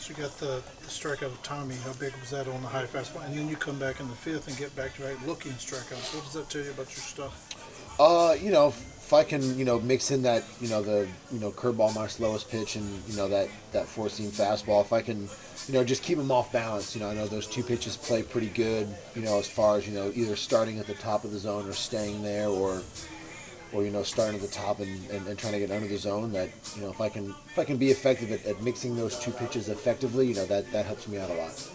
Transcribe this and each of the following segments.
You got the strikeout of Tommy. How big was that on the high fastball? And then you come back in the fifth and get back to back looking strikeouts. What does that tell you about your stuff? If I can, mix in that, the, curveball, my slowest pitch, and that four seam fastball. If I can, just keep them off balance. I know those two pitches play pretty good. As far as either starting at the top of the zone or staying there, or starting at the top and trying to get under the zone. That if I can be effective at mixing those two pitches effectively, that helps me out a lot.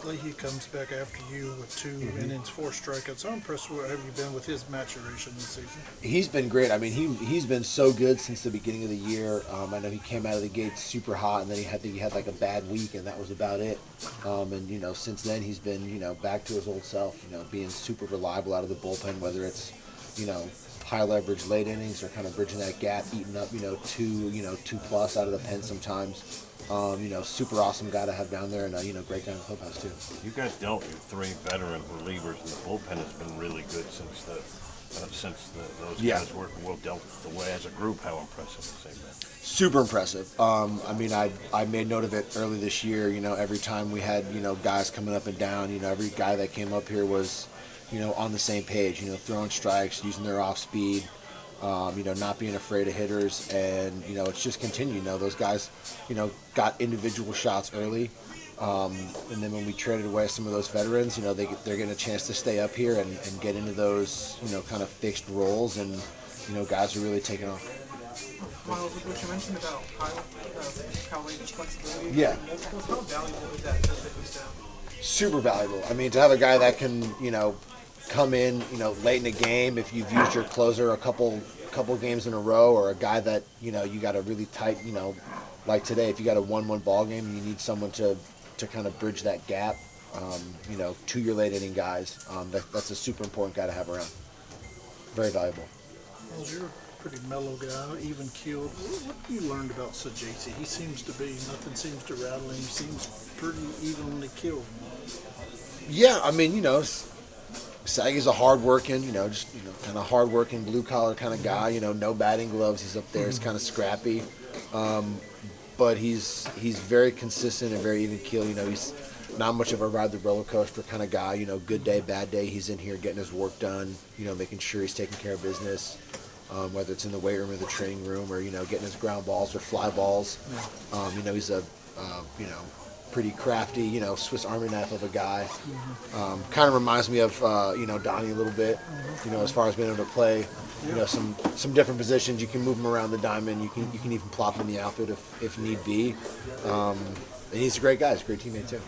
Leahy comes back after you with two innings, four strikeouts. How impressed have you been with his maturation this season? He's been great. I mean, he's been so good since the beginning of the year. I know he came out of the gate super hot, and then he had like a bad week, and that was about it. And since then he's been back to his old self. Being super reliable out of the bullpen, whether it's high leverage late innings or kind of bridging that gap, eating up two plus out of the pen sometimes. Super awesome guy to have down there, and great guy in the clubhouse too. You guys dealt your three veteran relievers, and the bullpen has been really good since those guys were well dealt the way as a group. How impressive has they been? Super impressive. I made note of it early this year. Every time we had guys coming up and down, every guy that came up here was on the same page. Throwing strikes, using their off speed. Not being afraid of hitters, and it's just continued. Those guys, got individual shots early, and then when we traded away some of those veterans, they're getting a chance to stay up here and get into those, kind of fixed roles, and guys are really taking off. Miles, what you mentioned about Kylie's flexibility, yeah, how valuable is that to the staff? Super valuable. I mean, to have a guy that can, come in, late in the game if you've used your closer a couple games in a row, or a guy that, you got a really tight, like today, if you got a 1-1 ball game and you need someone to kind of bridge that gap, to your late inning guys, that's a super important guy to have around. Very valuable. Well, you're a pretty mellow guy, even keeled. What have you learned about Sajasi? He seems to be, nothing seems to rattle him. He seems pretty evenly killed. Yeah, I mean, Saggy's a hard-working, kind of hard-working, blue-collar kind of guy. No batting gloves. He's up there. He's kind of scrappy, but he's very consistent and very even keel. He's not much of a ride the roller coaster kind of guy. Good day, bad day. He's in here getting his work done. Making sure he's taking care of business, whether it's in the weight room or the training room, or getting his ground balls or fly balls. He's a pretty crafty, Swiss Army knife of a guy. Kind of reminds me of, Donnie a little bit, as far as being able to play, some different positions. You can move him around the diamond. You can even plop him in the outfield if need be. And he's a great guy. He's a great teammate too.